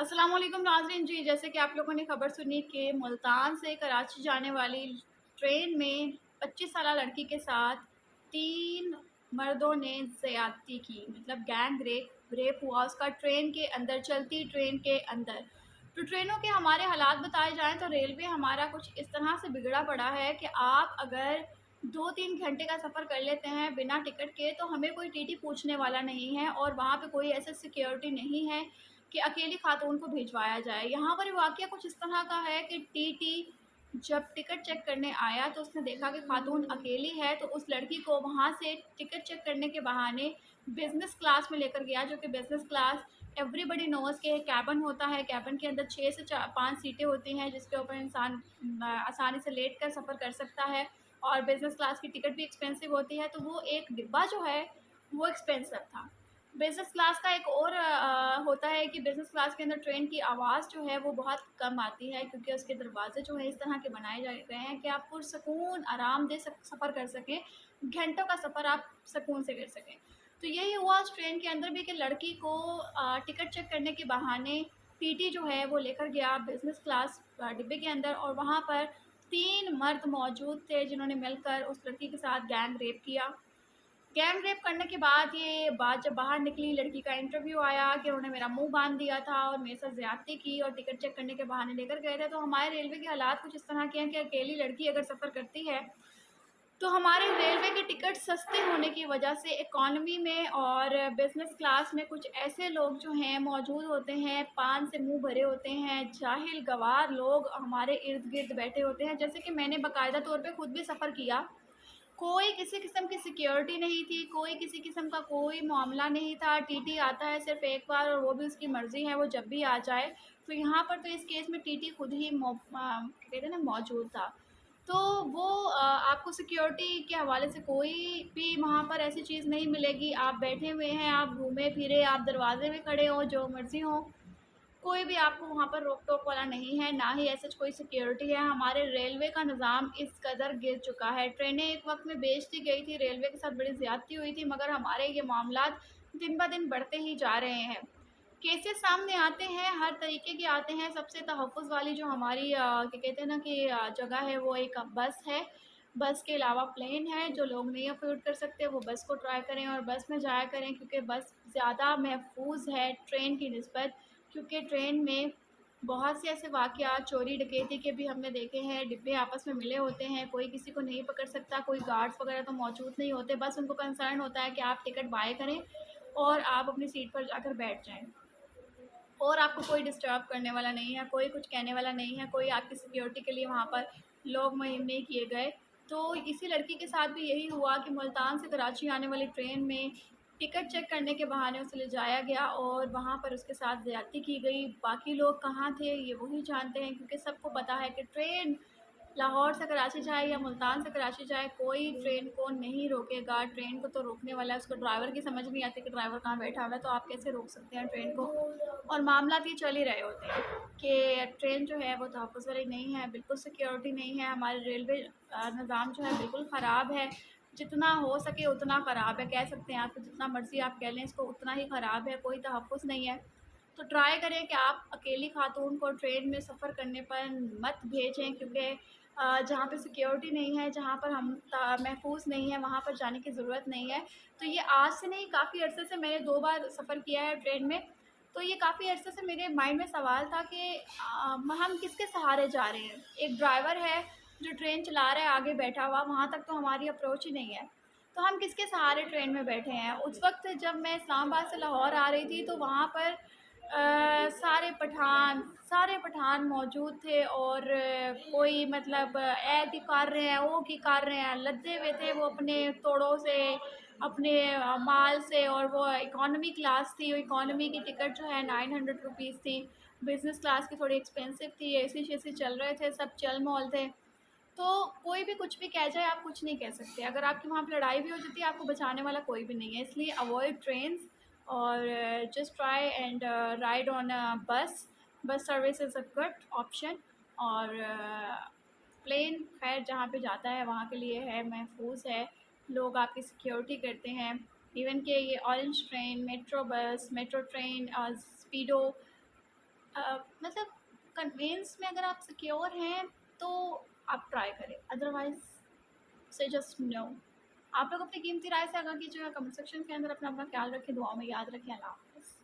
السلام علیکم ناظرین جی، جیسے کہ آپ لوگوں نے خبر سنی کہ ملتان سے کراچی جانے والی ٹرین میں 25 سالہ لڑکی کے ساتھ 3 مردوں نے زیادتی کی، مطلب گینگ ریپ ہوا اس کا ٹرین کے اندر، چلتی ٹرین کے اندر۔ تو ٹرینوں کے ہمارے حالات بتائے جائیں تو ریلوے ہمارا کچھ اس طرح سے بگڑا پڑا ہے کہ آپ اگر 2-3 گھنٹے کا سفر کر لیتے ہیں بنا ٹکٹ کے تو ہمیں کوئی ٹی ٹی پوچھنے والا نہیں ہے، اور وہاں پہ کوئی ایسا سیکیورٹی نہیں ہے کہ اکیلی خاتون کو بھیجوایا جائے۔ یہاں پر واقعہ کچھ اس طرح کا ہے کہ ٹی ٹی جب ٹکٹ چیک کرنے آیا تو اس نے دیکھا کہ خاتون اکیلی ہے، تو اس لڑکی کو وہاں سے ٹکٹ چیک کرنے کے بہانے بزنس کلاس میں لے کر گیا، جو کہ بزنس کلاس ایوری بڈی نوز کے کیبن ہوتا ہے۔ کیبن کے اندر 6 سے 5 سیٹیں ہوتی ہیں جس کے اوپر انسان آسانی سے لیٹ کر سفر کر سکتا ہے، اور بزنس کلاس کی ٹکٹ بھی ایکسپینسو ہوتی ہے، تو وہ ایک ڈبہ جو ہے وہ ایکسپینسو تھا۔ بزنس کلاس کا ایک اور ہوتا ہے کہ بزنس کلاس کے اندر ٹرین کی آواز جو ہے وہ بہت کم آتی ہے، کیونکہ اس کے دروازے جو ہیں اس طرح کے بنائے جا رہے ہیں کہ آپ پرسکون آرام دہ سفر کر سکیں، گھنٹوں کا سفر آپ سکون سے کر سکیں۔ تو یہی ہوا اس ٹرین کے اندر بھی کہ لڑکی کو ٹکٹ چیک کرنے کے بہانے ٹی ٹی جو ہے وہ لے کر گیا بزنس کلاس ڈبے کے اندر، اور وہاں پر 3 مرد موجود تھے جنہوں نے مل کر اس لڑکی کے ساتھ گینگ ریپ کیا۔ گینگ ریپ کرنے کے بعد یہ بات جب باہر نکلی، لڑکی کا انٹرویو آیا کہ انہوں نے میرا منہ باندھ دیا تھا اور میرے ساتھ زیادتی کی اور ٹکٹ چیک کرنے کے بہانے لے کر گئے تھے۔ تو ہمارے ریلوے کے حالات کچھ اس طرح کے ہیں کہ اکیلی لڑکی اگر سفر کرتی ہے تو ہمارے ریلوے کے ٹکٹ سستے ہونے کی وجہ سے اکانومی میں اور بزنس کلاس میں کچھ ایسے لوگ جو ہیں موجود ہوتے ہیں، پان سے منہ بھرے ہوتے ہیں، جاہل گوار لوگ ہمارے ارد گرد بیٹھے ہوتے ہیں۔ جیسے کہ میں نے باقاعدہ طور پہ خود بھی سفر کیا، کوئی کسی قسم کی سیکیورٹی نہیں تھی، کوئی کسی قسم کا کوئی معاملہ نہیں تھا۔ ٹی ٹی آتا ہے صرف ایک بار اور وہ بھی اس کی مرضی ہے، وہ جب بھی آ جائے۔ تو یہاں پر تو اس کیس میں ٹی ٹی خود ہی کہتے ہیں نا موجود تھا، تو وہ آپ کو سیکیورٹی کے حوالے سے کوئی بھی وہاں پر ایسی چیز نہیں ملے گی۔ آپ بیٹھے ہوئے ہیں، آپ گھومے پھرے، آپ دروازے میں کھڑے ہو، جو مرضی ہو، کوئی بھی آپ کو وہاں پر روک ٹوک والا نہیں ہے، نہ ہی ایسے کوئی سیکیورٹی ہے۔ ہمارے ریلوے کا نظام اس قدر گر چکا ہے، ٹرینیں ایک وقت میں بیچ دی گئی تھی، ریلوے کے ساتھ بڑی زیادتی ہوئی تھی، مگر ہمارے یہ معاملات دن بہ دن بڑھتے ہی جا رہے ہیں۔ کیسز سامنے آتے ہیں، ہر طریقے کے آتے ہیں۔ سب سے تحفظ والی جو ہماری کیا کہتے ہیں نا کہ جگہ ہے، وہ ایک بس ہے۔ بس کے علاوہ پلین ہے، جو لوگ نہیں افورڈ کر سکتے وہ بس کو ٹرائی کریں اور بس میں جایا کریں، کیونکہ بس زیادہ محفوظ ہے ٹرین کی نسبت، کیونکہ ٹرین میں بہت سے ایسے واقعات چوری ڈکیتی کے بھی ہم نے دیکھے ہیں۔ ڈبے آپس میں ملے ہوتے ہیں، کوئی کسی کو نہیں پکڑ سکتا، کوئی گارڈز وغیرہ تو موجود نہیں ہوتے، بس ان کو کنسرن ہوتا ہے کہ آپ ٹکٹ بائی کریں اور آپ اپنی سیٹ پر جا کر بیٹھ جائیں، اور آپ کو کوئی ڈسٹرب کرنے والا نہیں ہے، کوئی کچھ کہنے والا نہیں ہے، کوئی آپ کی سیکیورٹی کے لیے وہاں پر لوگ مہم نہیں کیے گئے۔ تو اسی لڑکی کے ساتھ بھی یہی ہوا کہ ملتان سے کراچی آنے والی ٹرین میں ٹکٹ چیک کرنے کے بہانے اسے لے جایا گیا اور وہاں پر اس کے ساتھ زیادتی کی گئی۔ باقی لوگ کہاں تھے یہ وہی جانتے ہیں، کیونکہ سب کو پتہ ہے کہ ٹرین لاہور سے کراچی جائے یا ملتان سے کراچی جائے، کوئی ٹرین کو نہیں روکے گا۔ ٹرین کو تو روکنے والا ہے، اس کو ڈرائیور کی سمجھ نہیں آتی کہ ڈرائیور کہاں بیٹھا ہوا ہے، تو آپ کیسے روک سکتے ہیں ٹرین کو؟ اور معاملات یہ چل ہی رہے ہوتے ہیں کہ ٹرین جو ہے وہ تحفظ والی نہیں ہے، بالکل سیکیورٹی نہیں ہے، ہمارے ریلوے نظام جو ہے بالکل خراب ہے، جتنا ہو سکے اتنا خراب ہے، کہہ سکتے ہیں آپ کو جتنا مرضی آپ کہہ لیں اس کو، اتنا ہی خراب ہے، کوئی تحفظ نہیں ہے۔ تو ٹرائی کریں کہ آپ اکیلی خاتون کو ٹرین میں سفر کرنے پر مت بھیجیں، کیونکہ جہاں پہ سیکیورٹی نہیں ہے، جہاں پر ہم محفوظ نہیں ہے، وہاں پر جانے کی ضرورت نہیں ہے۔ تو یہ آج سے نہیں، کافی عرصے سے میں نے 2 بار سفر کیا ہے ٹرین میں، تو یہ کافی عرصے سے میرے مائنڈ میں سوال تھا کہ ہم کس کے سہارے جا رہے ہیں؟ ایک ڈرائیور ہے جو ٹرین چلا رہا ہے آگے بیٹھا ہوا، وہاں تک تو ہماری اپروچ ہی نہیں ہے، تو ہم کس کے سہارے ٹرین میں بیٹھے ہیں؟ اس وقت جب میں اسلام آباد سے لاہور آ رہی تھی تو وہاں پر سارے پٹھان موجود تھے، اور کوئی مطلب اے کی کر رہے ہیں، او کی کر رہے ہیں، لدے ہوئے تھے وہ اپنے توڑوں سے، اپنے مال سے، اور وہ اکانومی کلاس تھی، اکانومی کی ٹکٹ جو ہے 900 روپیز تھی، بزنس کلاس کی تھوڑی ایکسپینسو تھی، اے سی شیسی چل رہے تھے، سب چل مول تھے۔ تو کوئی بھی کچھ بھی کہہ جائے، آپ کچھ نہیں کہہ سکتے، اگر آپ کی وہاں پہ لڑائی بھی ہو جاتی ہے آپ کو بچانے والا کوئی بھی نہیں ہے، اس لیے اوائڈ ٹرینز، اور just try and ride on bus service is a good option, اور پلین خیر جہاں پہ جاتا ہے وہاں کے لیے ہے، محفوظ ہے، لوگ آپ کی سیکیورٹی کرتے ہیں۔ ایون کہ یہ orange train, metro bus, metro train, speedo, مطلب کنوینس میں اگر آپ سیکیور ہیں تو آپ ٹرائی کریں، ادروائز سے جسٹ نو. آپ لوگ اپنی قیمتی رائے سے آگاہ کیجیے گا کمنٹ سیکشن کے اندر. اپنا خیال رکھیں، دعاؤں میں یاد رکھیں. اللہ حافظ.